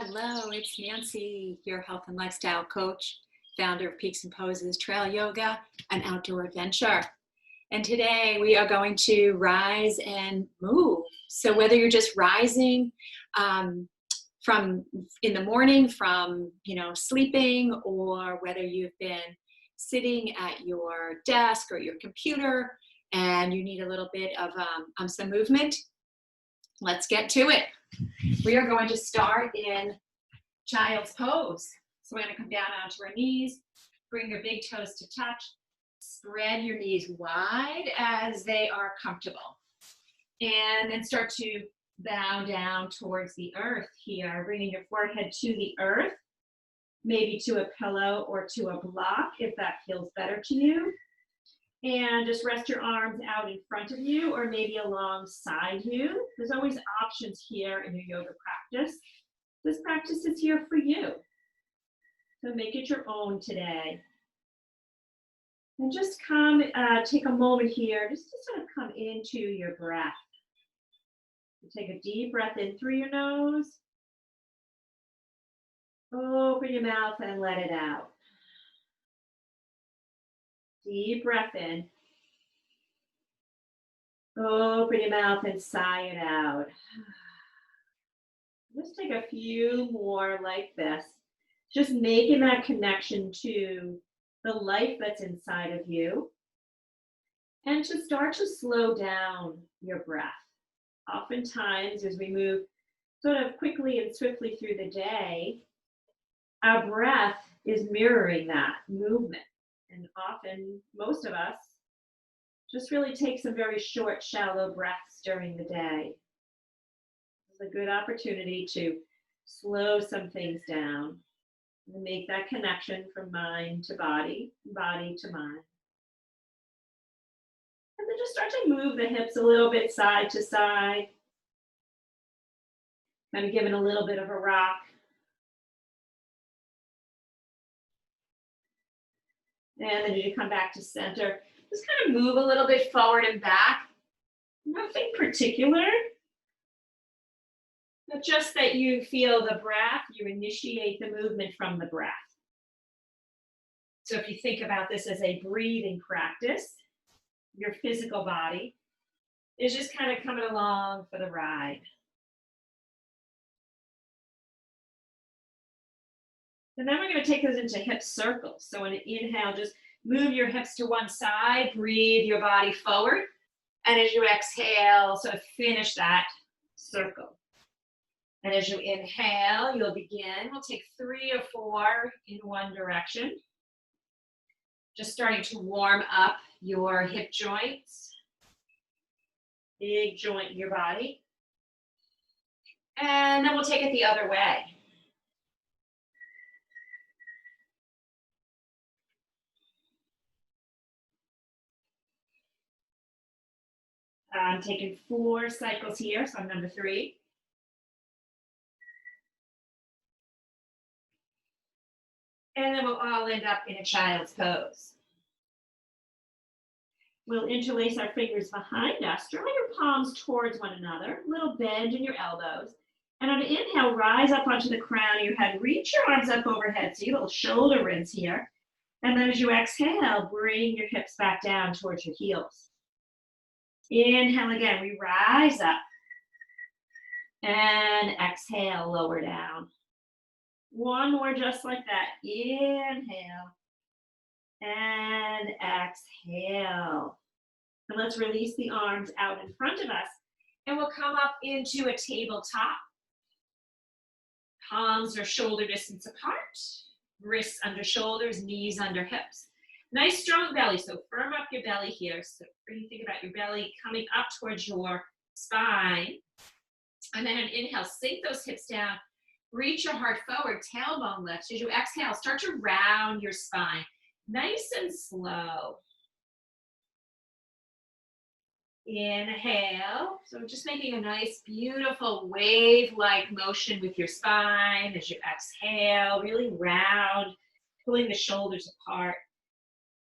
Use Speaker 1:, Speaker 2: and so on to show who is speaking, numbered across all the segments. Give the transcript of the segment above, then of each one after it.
Speaker 1: Hello, it's Nancy, your health and lifestyle coach, founder of Peaks and Poses Trail Yoga and Outdoor Adventure. And today we are going to rise and move. So whether you're just rising from in the morning from sleeping, or whether you've been sitting at your desk or your computer and you need a little bit of some movement, let's get to it. We are going to start in child's pose. So we're going to come down onto our knees, bring your big toes to touch, spread your knees wide as they are comfortable. And then start to bow down towards the earth here, bringing your forehead to the earth, maybe to a pillow or to a block if that feels better to you. And just rest your arms out in front of you or maybe alongside you. There's always options here in your yoga practice. This practice is here for you. So make it your own today. And just take a moment here just to sort of come into your breath. Take a deep breath in through your nose. Open your mouth and let it out. Deep breath in. Open your mouth and sigh it out. Just take a few more like this. Just making that connection to the life that's inside of you. And to start to slow down your breath. Oftentimes, as we move sort of quickly and swiftly through the day, our breath is mirroring that movement. And often, most of us just really take some very short, shallow breaths during the day. It's a good opportunity to slow some things down and make that connection from mind to body, body to mind. And then just start to move the hips a little bit side to side. Kind of giving a little bit of a rock. And then as you come back to center, just kind of move a little bit forward and back. Nothing particular, but just that you feel the breath, you initiate the movement from the breath. So if you think about this as a breathing practice, your physical body is just kind of coming along for the ride. And then we're going to take those into hip circles. So on an inhale, just move your hips to one side, breathe your body forward. And as you exhale, so finish that circle. And as you inhale, you'll begin. We'll take 3 or 4 in one direction. Just starting to warm up your hip joints. Big joint in your body. And then we'll take it the other way. I'm taking 4 cycles here, so I'm number 3. And then we'll all end up in a child's pose. We'll interlace our fingers behind us, draw your palms towards one another, a little bend in your elbows. And on an inhale, rise up onto the crown of your head, reach your arms up overhead, so you little shoulder rinse here. And then as you exhale, bring your hips back down towards your heels. Inhale again, we rise up. And exhale, lower down. One more just like that. Inhale. And exhale. And let's release the arms out in front of us. And we'll come up into a tabletop. Palms are shoulder distance apart. Wrists under shoulders, knees under hips. Nice strong belly, so firm up your belly here. So when you think about your belly coming up towards your spine. And then an inhale, sink those hips down. Reach your heart forward, tailbone lifts. As you exhale, start to round your spine. Nice and slow. Inhale. So just making a nice, beautiful wave-like motion with your spine. As you exhale, really round, pulling the shoulders apart.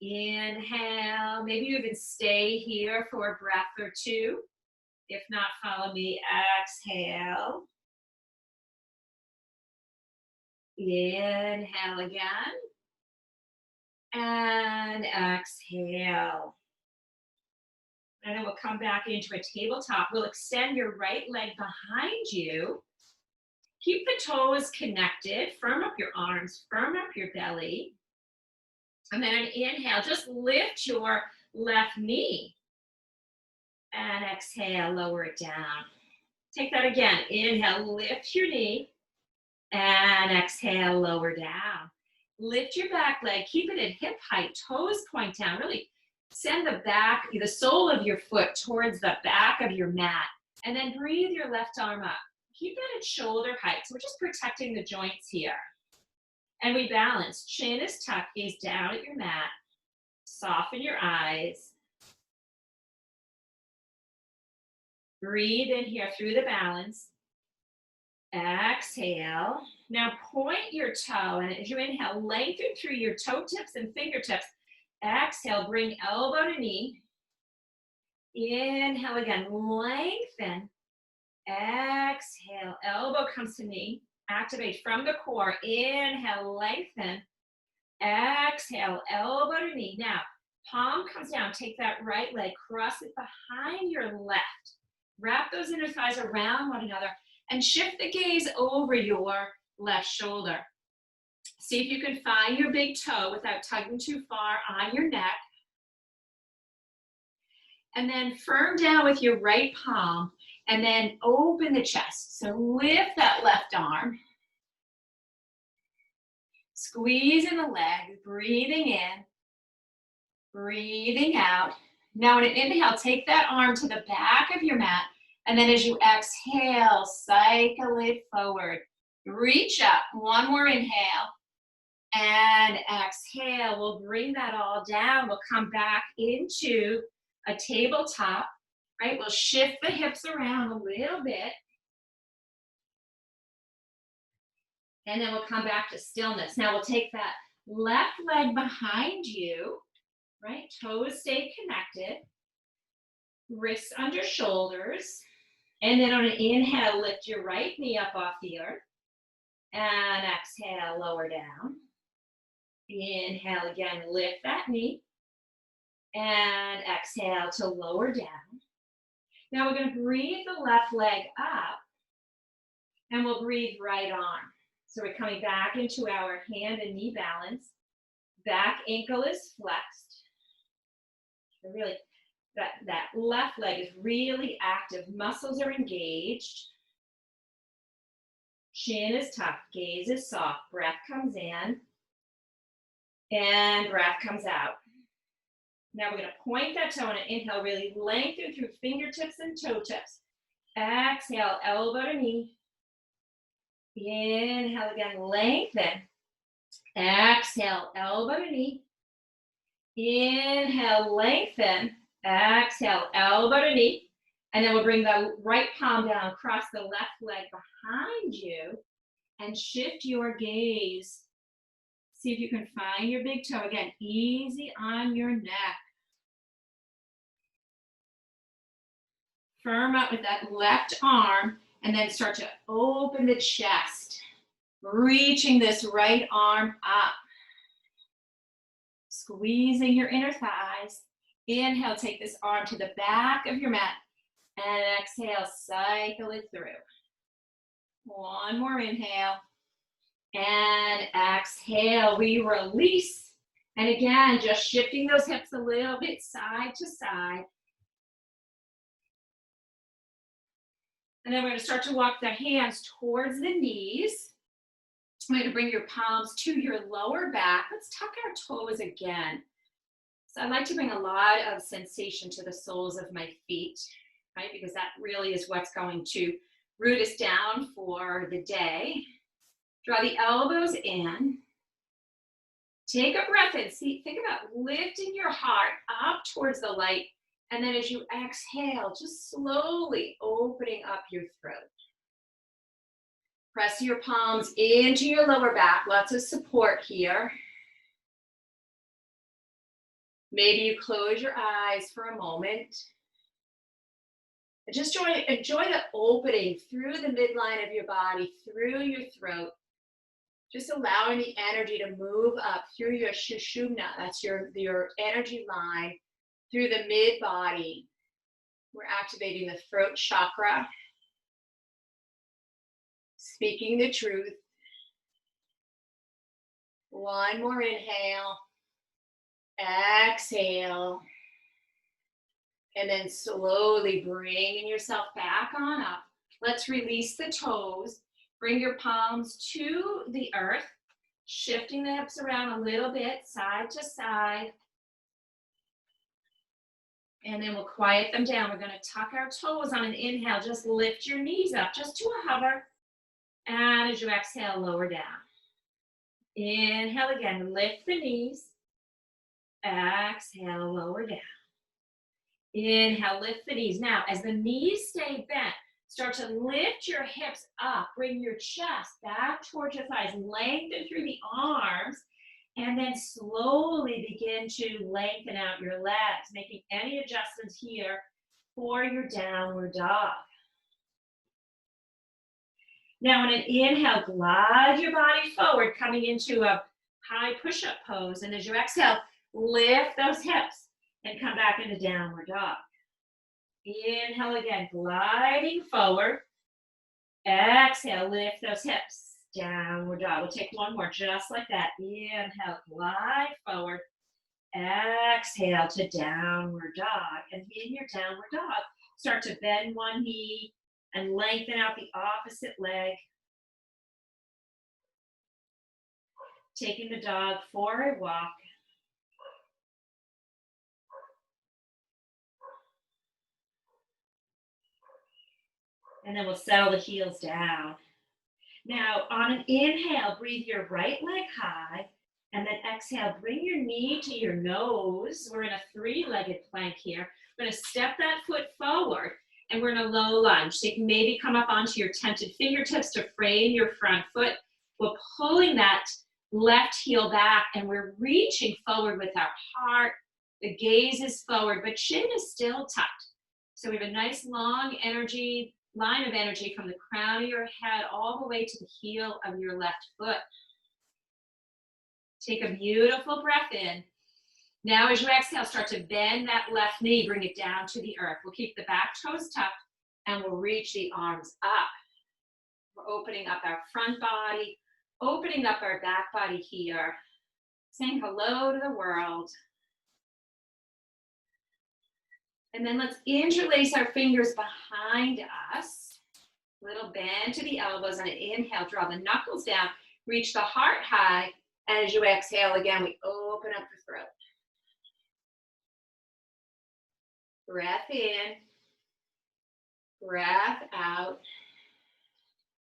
Speaker 1: Inhale. Maybe you even stay here for a breath or 2. If not, follow me. Exhale. Inhale again. And exhale. And then we'll come back into a tabletop. We'll extend your right leg behind you. Keep the toes connected. Firm up your arms. Firm up your belly. And then an inhale, just lift your left knee. And exhale, lower it down. Take that again. Inhale, lift your knee. And exhale, lower down. Lift your back leg. Keep it at hip height. Toes point down. Really send the sole of your foot towards the back of your mat. And then breathe your left arm up. Keep that at shoulder height. So we're just protecting the joints here. And we balance. Chin is tucked, gaze down at your mat. Soften your eyes. Breathe in here through the balance. Exhale. Now point your toe, and as you inhale, lengthen through your toe tips and fingertips. Exhale, bring elbow to knee. Inhale again, lengthen. Exhale, elbow comes to knee. Activate from the core. Inhale, lengthen. Exhale, elbow to knee. Now, palm comes down. Take that right leg, cross it behind your left. Wrap those inner thighs around one another and shift the gaze over your left shoulder. See if you can find your big toe without tugging too far on your neck. And then firm down with your right palm and then open the chest. So lift that left arm. Squeeze in the legs, breathing in, breathing out. Now, on an inhale, take that arm to the back of your mat. And then as you exhale, cycle it forward. Reach up. One more inhale. And exhale. We'll bring that all down. We'll come back into a tabletop, right? We'll shift the hips around a little bit. And then we'll come back to stillness. Now we'll take that left leg behind you, right? Toes stay connected. Wrists under shoulders. And then on an inhale, lift your right knee up off the earth. And exhale, lower down. Inhale again, lift that knee. And exhale to lower down. Now we're going to breathe the left leg up. And we'll breathe right arm. So we're coming back into our hand and knee balance. Back ankle is flexed. So really, that left leg is really active. Muscles are engaged. Chin is tucked. Gaze is soft. Breath comes in. And breath comes out. Now we're going to point that toe and inhale. Really lengthen through fingertips and toe tips. Exhale, elbow to knee. Inhale again, lengthen. Exhale, elbow to knee. Inhale, lengthen. Exhale, elbow to knee. And then we'll bring the right palm down, cross the left leg behind you, and shift your gaze. See if you can find your big toe. Again, easy on your neck. Firm up with that left arm, and then start to open the chest, reaching this right arm up. Squeezing your inner thighs. Inhale, take this arm to the back of your mat. And exhale, cycle it through. One more inhale. And exhale, we release. And again, just shifting those hips a little bit side to side. And then we're going to start to walk the hands towards the knees. I'm going to bring your palms to your lower back. Let's tuck our toes again. So I like to bring a lot of sensation to the soles of my feet, right? Because that really is what's going to root us down for the day. Draw the elbows in. Take a breath in. See, think about lifting your heart up towards the light. And then as you exhale, just slowly opening up your throat. Press your palms into your lower back. Lots of support here. Maybe you close your eyes for a moment. And just enjoy the opening through the midline of your body, through your throat. Just allowing the energy to move up through your Sushumna. That's your energy line through the mid body. We're activating the throat chakra. Speaking the truth. One more inhale. Exhale. And then slowly bringing yourself back on up. Let's release the toes. Bring your palms to the earth. Shifting the hips around a little bit, side to side. And then we'll quiet them down. We're going to tuck our toes on an inhale. Just lift your knees up, just to a hover. And as you exhale, lower down. Inhale again, lift the knees. Exhale, lower down. Inhale, lift the knees. Now, as the knees stay bent, start to lift your hips up. Bring your chest back towards your thighs. Lengthen through the arms. And then slowly begin to lengthen out your legs, making any adjustments here for your downward dog. Now, on an inhale, glide your body forward, coming into a high push-up pose. And as you exhale, lift those hips and come back into downward dog. Inhale again, gliding forward. Exhale, lift those hips. Downward dog. We'll take one more, just like that. Inhale, glide forward. Exhale to downward dog. And in your downward dog, start to bend one knee and lengthen out the opposite leg. Taking the dog for a walk. And then we'll settle the heels down. Now, on an inhale, breathe your right leg high, and then exhale, bring your knee to your nose. We're in a three-legged plank here. We're going to step that foot forward, and we're in a low lunge. So you can maybe come up onto your tented fingertips to frame your front foot. We're pulling that left heel back, and we're reaching forward with our heart. The gaze is forward, but chin is still tucked. So we have a nice long line of energy from the crown of your head all the way to the heel of your left foot. Take a beautiful breath in. Now as you exhale, start to bend that left knee, bring it down to the earth. We'll keep the back toes tucked and we'll reach the arms up. We're opening up our front body, opening up our back body here, saying hello to the world. And then let's interlace our fingers behind us. Little bend to the elbows on an inhale, draw the knuckles down, reach the heart high. And as you exhale again, we open up the throat. Breath in, breath out.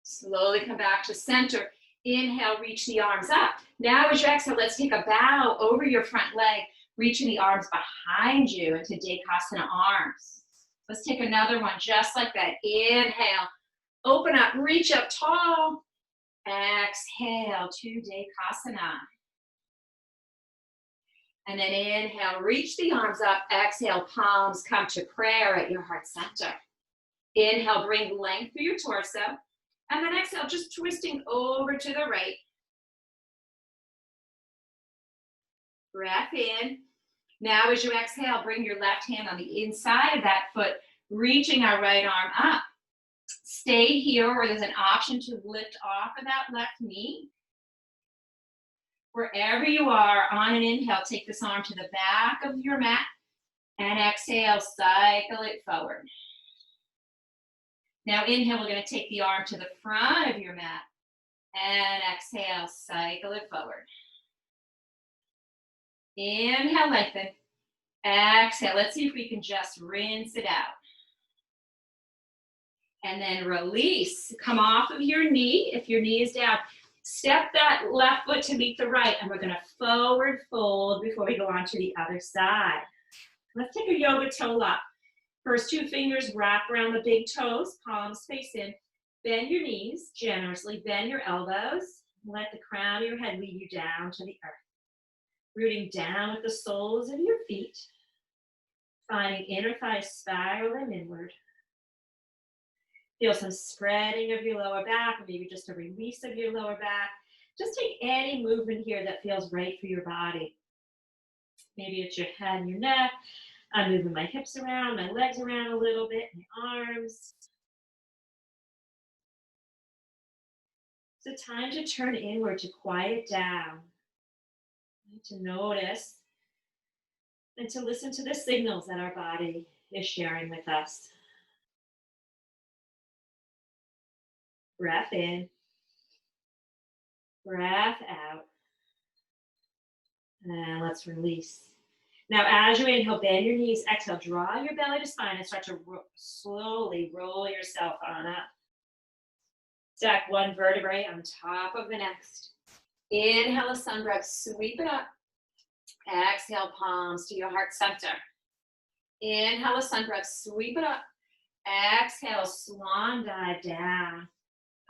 Speaker 1: Slowly come back to center. Inhale, reach the arms up. Now as you exhale, let's take a bow over your front leg, reaching the arms behind you into Dekasana arms. Let's take another one just like that. Inhale, open up, reach up tall. Exhale to Dekasana. And then inhale, reach the arms up. Exhale, palms come to prayer at your heart center. Inhale, bring length through your torso. And then exhale, just twisting over to the right. Breath in. Now as you exhale, bring your left hand on the inside of that foot, reaching our right arm up. Stay here, or there's an option to lift off of that left knee. Wherever you are, on an inhale, take this arm to the back of your mat, and exhale, cycle it forward. Now inhale, we're going to take the arm to the front of your mat, and exhale, cycle it forward. Inhale, lengthen. Exhale, let's see if we can just rinse it out. And then release. Come off of your knee. If your knee is down, step that left foot to meet the right, and we're going to forward fold before we go on to the other side. Let's take a yoga toe lock. First two fingers wrap around the big toes, palms face in. Bend your knees generously, bend your elbows. Let the crown of your head lead you down to the earth. Rooting down with the soles of your feet. Finding inner thighs spiraling inward. Feel some spreading of your lower back, or maybe just a release of your lower back.
Speaker 2: Just take any movement here that feels right for your body. Maybe it's your head and your neck. I'm moving my hips around, my legs around a little bit, my arms. So time to turn inward, to quiet down, to notice, and to listen to the signals that our body is sharing with us. Breath in, breath out, and let's release. Now, as you inhale, bend your knees. Exhale, draw your belly to spine and start to slowly roll yourself on up. Stack one vertebrae on top of the next. Inhale a sun breath, sweep it up. Exhale, palms to your heart center. Inhale a sun breath, sweep it up. Exhale, swan dive down.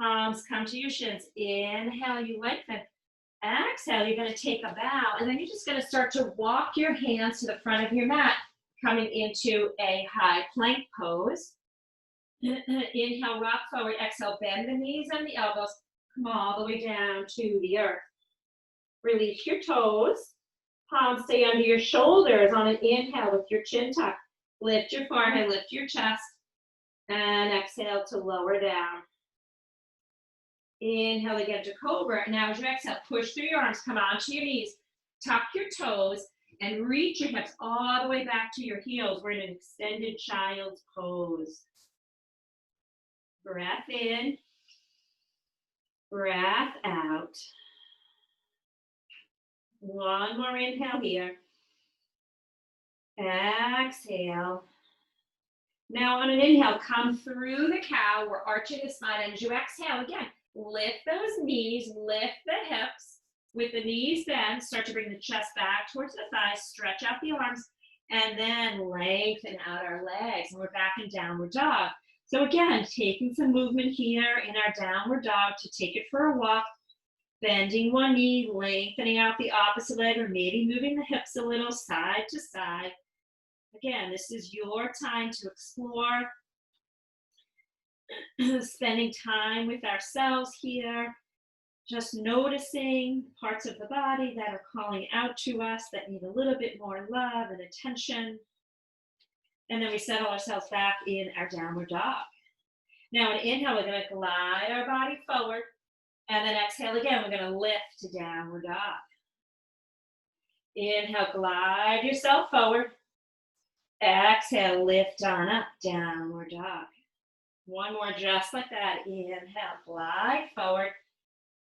Speaker 2: Palms come to your shins. Inhale, you lengthen. Exhale, you're going to take a bow, and then you're just going to start to walk your hands to the front of your mat, coming into a high plank pose. Inhale, rock forward. Exhale, bend the knees and the elbows. Come all the way down to the earth. Release your toes. Palms stay under your shoulders on an inhale with your chin tucked. Lift your forehead, lift your chest, and exhale to lower down. Inhale again to cobra. Now as you exhale, push through your arms, come onto your knees, tuck your toes, and reach your hips all the way back to your heels. We're in an extended child's pose. Breath in, breath out. One more inhale here. Exhale. Now on an inhale, come through the cow. We're arching the spine. And as you exhale, again, lift those knees, lift the hips. With the knees bent, start to bring the chest back towards the thighs, stretch out the arms, and then lengthen out our legs. And we're back in downward dog. So again, taking some movement here in our downward dog to take it for a walk, bending one knee, lengthening out the opposite leg, or maybe moving the hips a little side to side. Again, this is your time to explore, spending time with ourselves here, just noticing parts of the body that are calling out to us that need a little bit more love and attention. And then we settle ourselves back in our downward dog. Now, on inhale, we're going to glide our body forward. And then exhale again, we're going to lift to downward dog. Inhale, glide yourself forward. Exhale, lift on up, downward dog. One more just like that. Inhale, glide forward.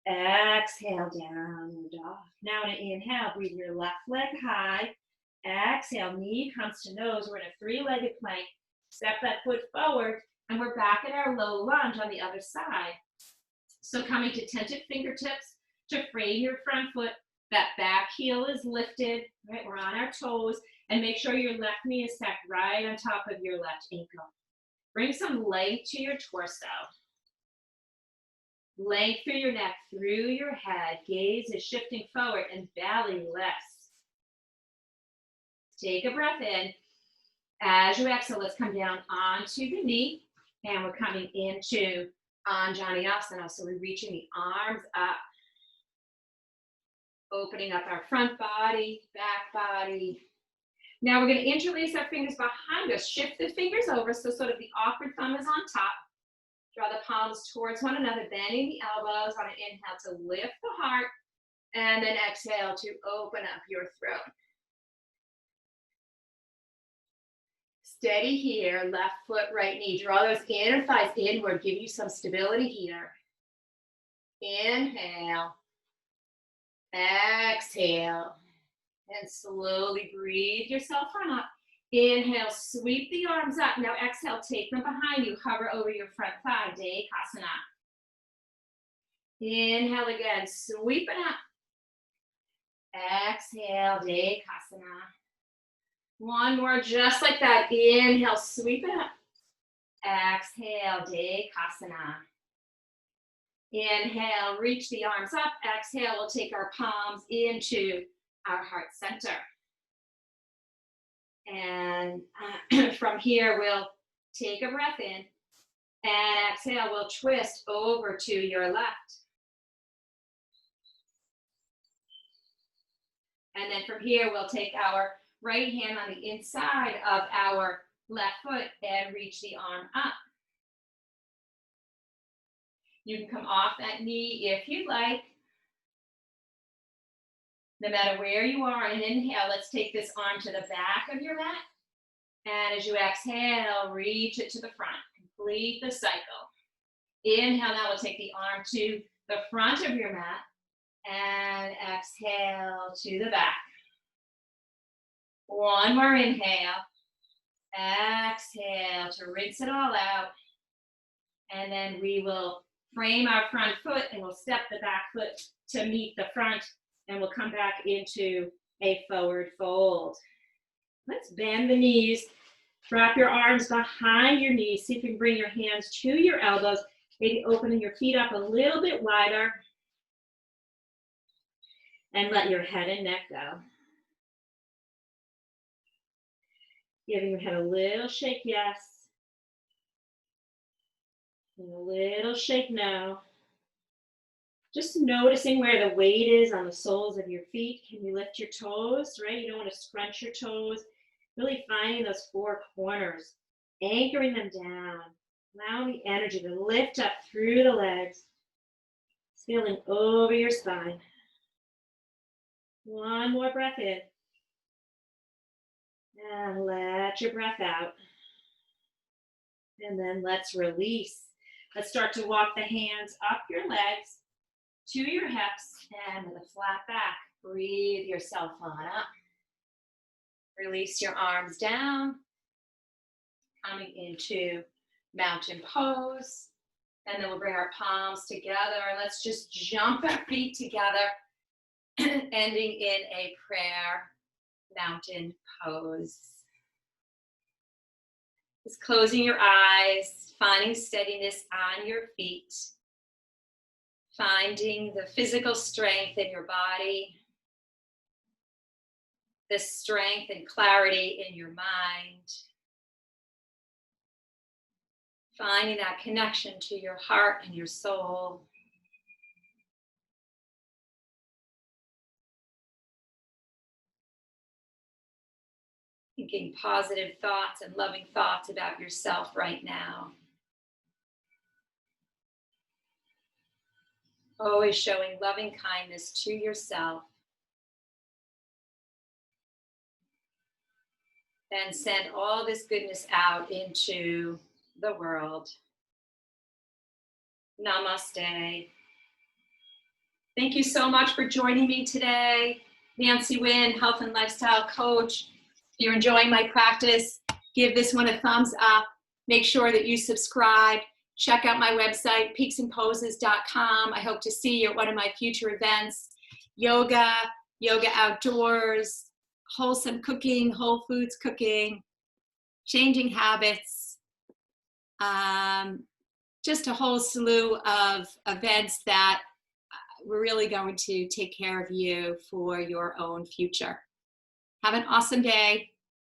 Speaker 2: Exhale, downward dog. Now on an inhale, breathe your left leg high. Exhale, knee comes to nose. We're in a three-legged plank. Step that foot forward, and we're back in our low lunge on the other side. So coming to tented fingertips to frame your front foot. That back heel is lifted, right? We're on our toes, and make sure your left knee is stacked right on top of your left ankle. Bring some length to your torso. Length through your neck, through your head. Gaze is shifting forward and belly lifts. Take a breath in. As you exhale, let's come down onto the knee, and we're coming into Anjaneyasana. So we're reaching the arms up, opening up our front body, back body. Now we're going to interlace our fingers behind us. Shift the fingers over so sort of the awkward thumb is on top. Draw the palms towards one another, bending the elbows on an inhale to lift the heart, and then exhale to open up your throat. Steady here, left foot, right knee. Draw those inner thighs inward, give you some stability here. Inhale, exhale, and slowly breathe yourself on up. Inhale, sweep the arms up. Now exhale, take them behind you. Hover over your front thigh, Dekasana. Inhale again, sweep it up. Exhale, Dekasana. One more, just like that. Inhale, sweep it up. Exhale, Dekasana. Inhale, reach the arms up. Exhale, we'll take our palms into our heart center. And from here, we'll take a breath in. And exhale, we'll twist over to your left.
Speaker 1: And then from here, we'll take our right hand on the inside of our left foot and reach the arm up. You can come off that knee if you'd like. No matter where you are, and inhale, let's take this arm to the back of your mat. And as you exhale, reach it to the front. Complete the cycle. Inhale, now we'll take the arm to the front of your mat. And exhale to the back. One more inhale. Exhale to rinse it all out. And then we will frame our front foot and we'll step the back foot to meet the front. And we'll come back into a forward fold. Let's bend the knees. Drop your arms behind your knees. See if you can bring your hands to your elbows. Maybe opening your feet up a little bit wider. And let your head and neck go. Giving your head a little shake, yes. And a little shake, no. Just noticing where the weight is on the soles of your feet. Can you lift your toes, right? You don't want to scrunch your toes. Really finding those four corners, anchoring them down, allowing the energy to lift up through the legs, feeling over your spine. One more breath in. And let your breath out. And then let's release. Let's start to walk the hands up your legs to your hips and with a flat back, breathe yourself on up. Release your arms down, coming into mountain pose. And then we'll bring our palms together and let's just jump our feet together, ending in a prayer mountain pose. Just closing your eyes, finding steadiness on your feet. Finding the physical strength in your body, the strength and clarity in your mind. Finding that connection to your heart and your soul. Thinking positive thoughts and loving thoughts about yourself right now. Always showing loving kindness to yourself. And send all this goodness out into the world. Namaste. Thank you so much for joining me today. Nancy Wynn, health and lifestyle coach. If you're enjoying my practice, give this one a thumbs up. Make sure that you subscribe. Check out my website, peaksandposes.com. I hope to see you at one of my future events. Yoga, yoga outdoors, wholesome cooking, whole foods cooking, changing habits, just a whole slew of events that we're really going to take care of you for your own future. Have an awesome day.